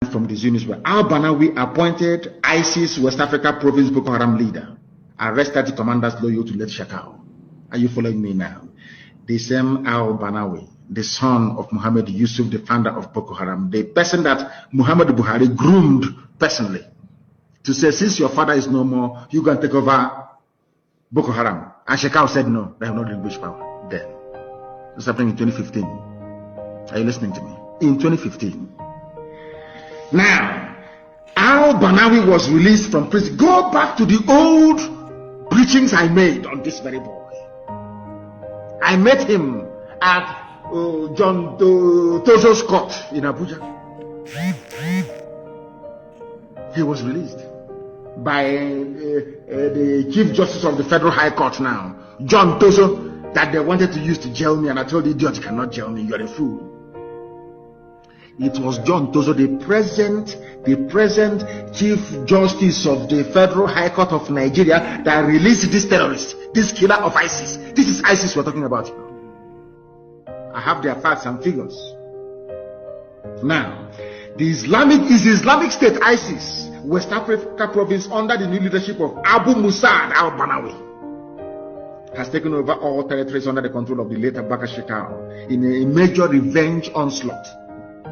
from these units were Al-Banawi appointed ISIS West Africa Province Boko Haram leader, arrested the commanders loyal to late Shekau. Are you following me now? The same Al-Banawi, the son of Muhammad Yusuf, the founder of Boko Haram, the person that Muhammad Buhari groomed personally to say, since your father is no more, you can take over Boko Haram. And Shekau said no, they have not relinquished power. Then this happened in 2015. Are you listening to me? In 2015. Now, Al-Banawi was released from prison. Go back to the old preachings I made on this very boy. I met him at John Tozo's court in Abuja. He was released by the Chief Justice of the Federal High Court now, John Tozo, that they wanted to use to jail me, and I told the idiot, you cannot jail me, you're a fool. It was John Tozo, the present Chief Justice of the Federal High Court of Nigeria, that released this terrorist, this killer of ISIS. This is ISIS we're talking about. I have their facts and figures. Now, the Islamic State ISIS, West Africa Province, under the new leadership of Abu Musa'ad al-Banawi, has taken over all territories under the control of the late Abubakar Shekau in a major revenge onslaught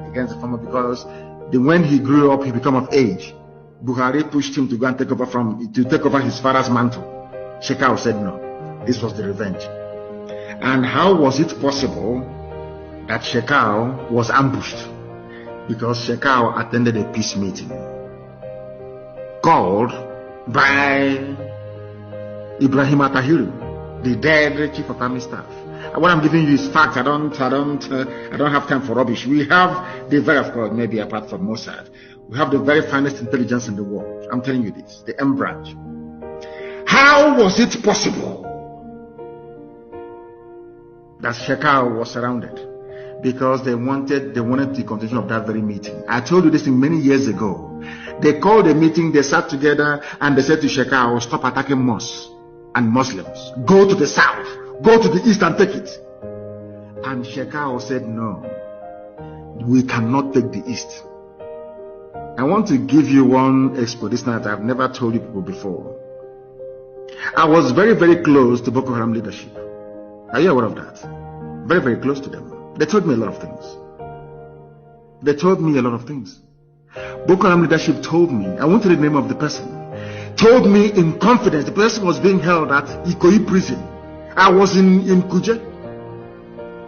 against the farmer, because when he grew up, he became of age. Buhari pushed him to go and take over his father's mantle. Shekau said no. This was the revenge. And how was it possible that Shekau was ambushed? Because Shekau attended a peace meeting called by Ibrahim Atahiru, the dead chief of army staff. What I'm giving you is facts. I don't have time for rubbish. We have the very, of course, maybe apart from Mossad, we have the very finest intelligence in the world. I'm telling you this, the M branch. How was it possible that Shekau was surrounded? Because they wanted the continuation of that very meeting. I told you this thing many years ago. They called a meeting, they sat together, and they said to Shekau, stop attacking mosques and Muslims. Go to the south. Go to the east and take it. And Shekau said, no, we cannot take the east. I want to give you one explanation that I've never told you people before. I was very, very close to Boko Haram leadership. Are you aware of that? Very, very close to them. They told me a lot of things. Boko Haram leadership told me, I won't tell the name of the person, told me in confidence, the person was being held at Ikoyi prison. I was in Kuje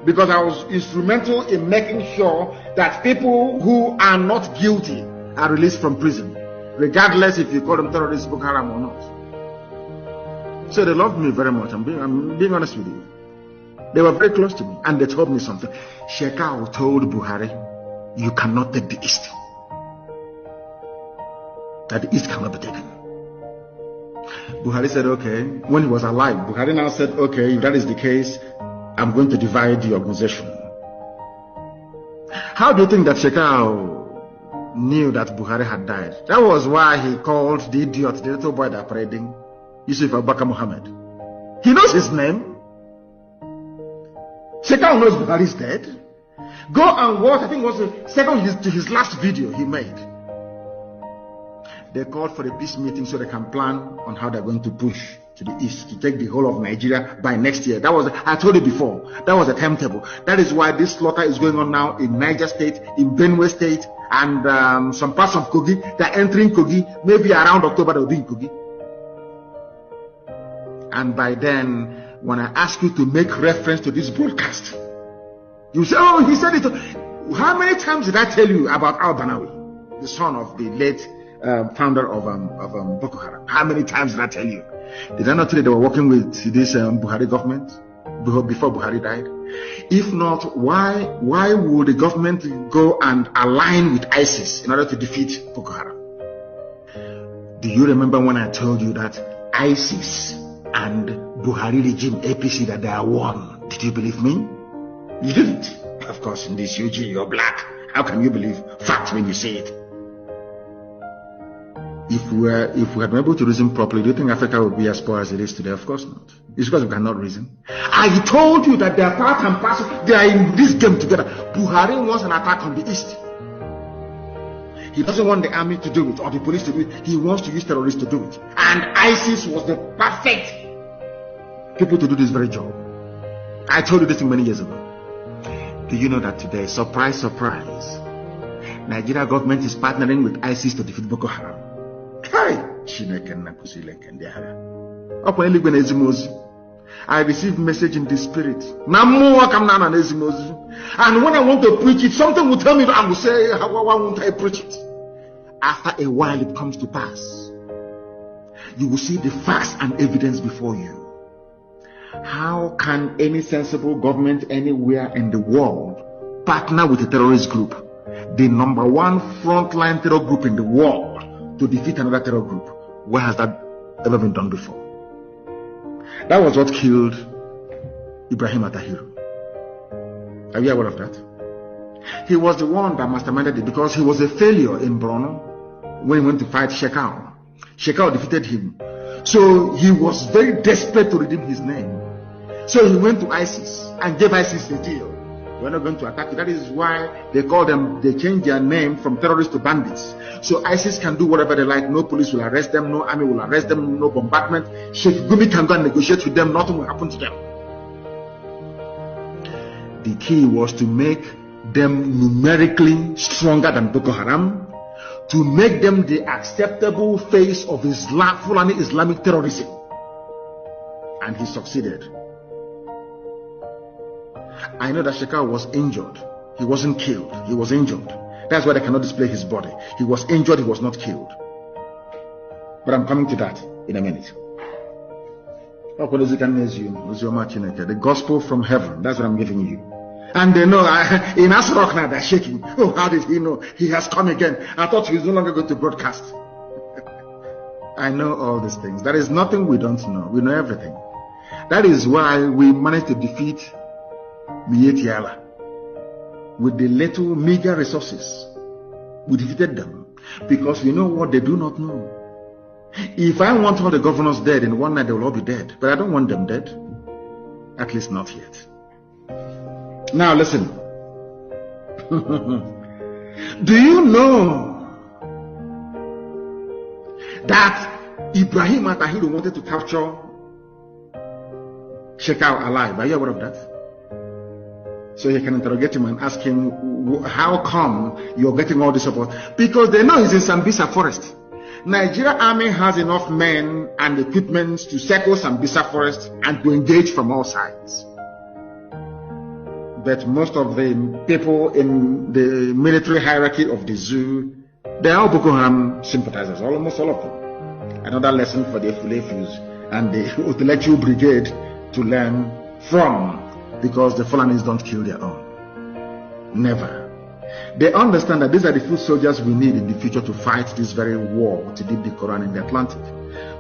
because I was instrumental in making sure that people who are not guilty are released from prison, regardless if you call them terrorists, Boko Haram or not. So they loved me very much. I'm being honest with you. They were very close to me, and they told me something. Shekau told Buhari, you cannot take the east. That the east cannot be taken. Buhari said, okay. When he was alive, Buhari now said, okay, if that is the case, I'm going to divide the organization. How do you think that Shekau knew that Buhari had died? That was why he called the idiot, the little boy that parading, Yusuf Abubakar Muhammad. He knows his name. Shekau knows Buhari is dead. Go and watch, I think it was the second to his last video he made. They called for a peace meeting so they can plan on how they're going to push to the east to take the whole of Nigeria by next year. That was, I told you before, that was a timetable. That is why this slaughter is going on now in Niger State, in Benue State, and some parts of Kogi. They're entering Kogi. Maybe around October they'll be in Kogi. And by then, when I ask you to make reference to this broadcast, you say, oh, he said it. How many times did I tell you about Al-Banawi, the son of the late founder of Boko Haram? How many times did I tell you? Did I not tell you they were working with this Buhari government before Buhari died? If not, why would the government go and align with ISIS in order to defeat Boko Haram? Do you remember when I told you that ISIS and Buhari regime, APC, that they are one? Did you believe me? You didn't. Of course, in this UG, you're black. How can you believe facts when you say it? If we had been able to reason properly, do you think Africa would be as poor as it is today? Of course not. It's because we cannot reason. I told you that they are part and parcel. They are in this game together. Buhari wants an attack on the east. He doesn't want the army to do it or the police to do it. He wants to use terrorists to do it. And ISIS was the perfect people to do this very job. I told you this thing many years ago. Do you know that today, surprise, surprise, Nigeria government is partnering with ISIS to defeat Boko Haram? I received message in the spirit. And when I want to preach it, something will tell me, I will say, why won't I preach it? After a while, it comes to pass. You will see the facts and evidence before you. How can any sensible government anywhere in the world partner with a terrorist group, the number one frontline terror group in the world, to defeat another terror group? Where has that ever been done before? That was what killed Ibrahim Atahiru. Are you aware of that? He was the one that masterminded it because he was a failure in Borno when he went to fight Shekau. Shekau defeated him. So he was very desperate to redeem his name. So he went to ISIS and gave ISIS a deal. We're not going to attack you. That is why they changed their name from terrorists to bandits. So ISIS can do whatever they like. No police will arrest them. No army will arrest them. No bombardment. Sheikh Gumi can go and negotiate with them. Nothing will happen to them. The key was to make them numerically stronger than Boko Haram, to make them the acceptable face of Islam, Fulani Islamic terrorism. And he succeeded. I know that Shekau was injured. He wasn't killed. He was injured. That's why they cannot display his body. He was injured. He was not killed. But I'm coming to that in a minute. The gospel from heaven. That's what I'm giving you. And they know, in Asrock now, they're shaking. Oh, how did he know? He has come again. I thought he was no longer going to broadcast. I know all these things. There is nothing we don't know. We know everything. That is why we managed to defeat Mietiala. With the little meager resources, we defeated them. Because we know what they do not know. If I want all the governors dead in one night, they will all be dead. But I don't want them dead. At least not yet. Now listen. Do you know that Ibrahim Atahiru wanted to capture Shekau alive? Are you aware of that? So he can interrogate him and ask him, how come you're getting all this support? Because they know he's in Sambisa forest. Nigeria army has enough men and equipment to circle Sambisa forest and to engage from all sides. But most of the people in the military hierarchy of the zoo, they are all Boko Haram sympathizers, almost all of them. Another lesson for the Fulefus and the intellectual brigade to learn from, because the Fulanis don't kill their own. Never. They understand that these are the foot soldiers we need in the future to fight this very war to lead the Quran in the Atlantic.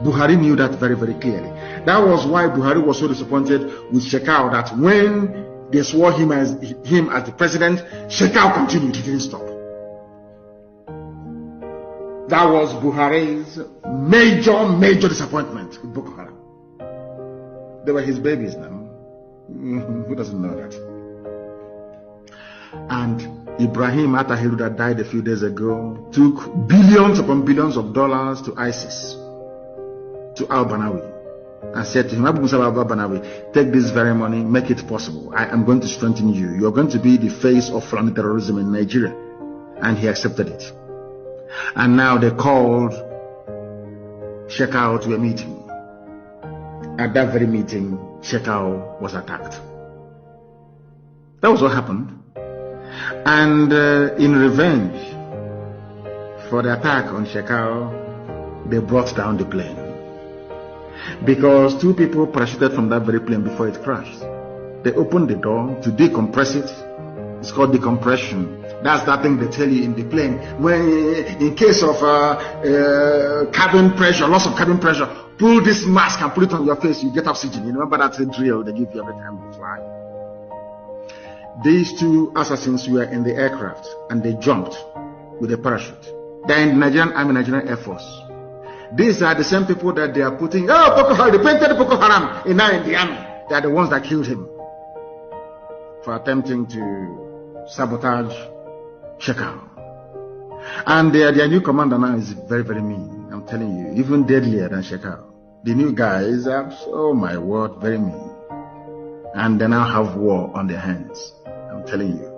Buhari knew that very, very clearly. That was why Buhari was so disappointed with Shekau, that when they swore him as the president, Shekau continued. He didn't stop. That was Buhari's major disappointment with Boko Haram. They were his babies now. Who doesn't know that? And Ibrahim Atahiru, that died a few days ago, took billions upon billions of dollars to ISIS, to al-Banawi, and said to him, Abu Musa al-Banawi, take this very money, make it possible. I am going to strengthen you. You are going to be the face of Fulani terrorism in Nigeria. And he accepted it. And now they called Shekau to a meeting. At that very meeting, Shekau was attacked. That was what happened. And in revenge for the attack on Shekau, they brought down the plane. Because two people parachuted from that very plane before it crashed. They opened the door to decompress it. It's called decompression. That's that thing they tell you in the plane. When, in case of cabin pressure, loss of cabin pressure, pull this mask and put it on your face, you get oxygen. You remember that's a drill they give you every time you fly. These two assassins were in the aircraft and they jumped with a parachute. They're in the Nigerian Army, Nigerian Air Force. These are the same people that they are putting, Boko Haram, they painted Boko Haram in the army. They are the ones that killed him for attempting to sabotage Shekau. And their new commander now is very, very mean. I'm telling you, even deadlier than Shekau. The new guys are, oh my word, very mean. And they now have war on their hands. I'm telling you.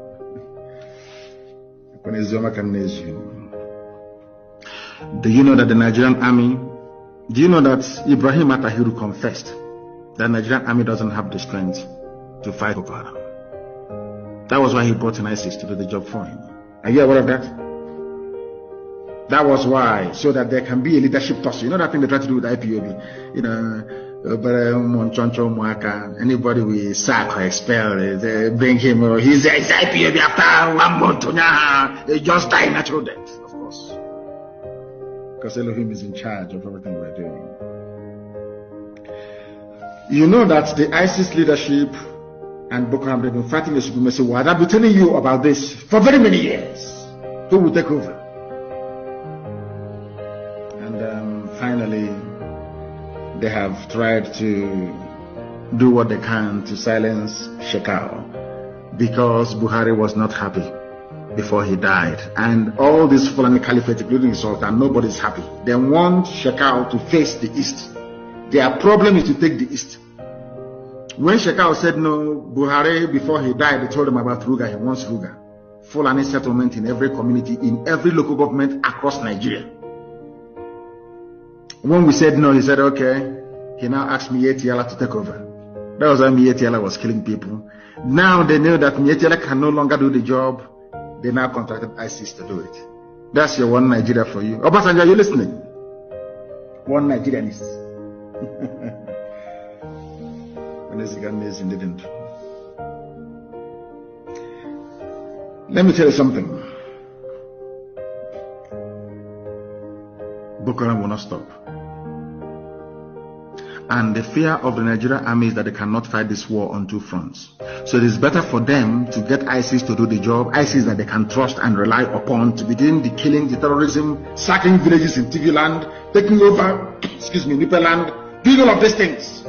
Do you know that the Nigerian army, do you know that Ibrahim Atahiru confessed that the Nigerian army doesn't have the strength to fight Boko Haram? That was why he brought in ISIS to do the job for him. Are you aware of that? That was why, so that there can be a leadership tussle. You know that thing they try to do with IPOB? You know, anybody we sack or expel, they bring him, he's IPOB after 1 month, he just died natural death, of course. Because Elohim is in charge of everything we're doing. You know that the ISIS leadership and Boko Haram have been fighting the supremacy war. I've been telling you about this for very many years. Who will take over? And finally, they have tried to do what they can to silence Shekau, because Buhari was not happy before he died. And all this Fulani Caliphate, including the Sultan, nobody's happy. They want Shekau to face the East. Their problem is to take the East. When Shekau said no, Buhari, before he died, they told him about Ruga. He wants Ruga. Fulani settlement in every community, in every local government across Nigeria. When we said no, he said, okay. He now asked Mietiala to take over. That was why Mietiala was killing people. Now they know that Mietiala can no longer do the job. They now contracted ISIS to do it. That's your one Nigeria for you. Obasanjo, are you listening? One Nigerianist. Didn't. Let me tell you something. Boko Haram will not stop. And the fear of the Nigerian army is that they cannot fight this war on two fronts. So it is better for them to get ISIS to do the job, ISIS that they can trust and rely upon to begin the killing, the terrorism, sacking villages in TV land, taking over, Nupe land, doing all of these things.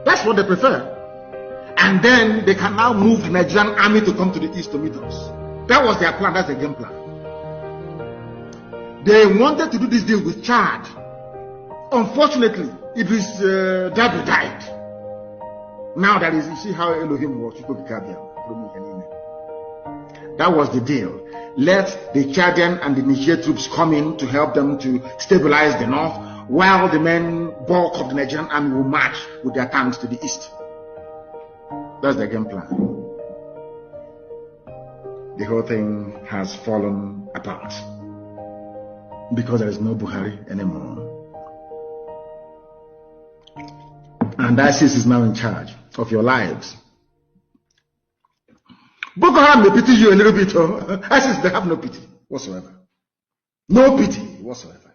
That's what they prefer. And then they can now move the Nigerian army to come to the east to meet us. That was their plan, that's their game plan. They wanted to do this deal with Chad. Unfortunately, Idris Deby died. Now that is, you see how Elohim works. That was the deal. Let the Chadian and the Niger troops come in to help them to stabilize the north, while the main bulk of the Nigerian army will march with their tanks to the east. That's the game plan. The whole thing has fallen apart because there is no Buhari anymore. And ISIS is now in charge of your lives. Boko Haram may pity you a little bit. ISIS, they have no pity whatsoever. No pity whatsoever.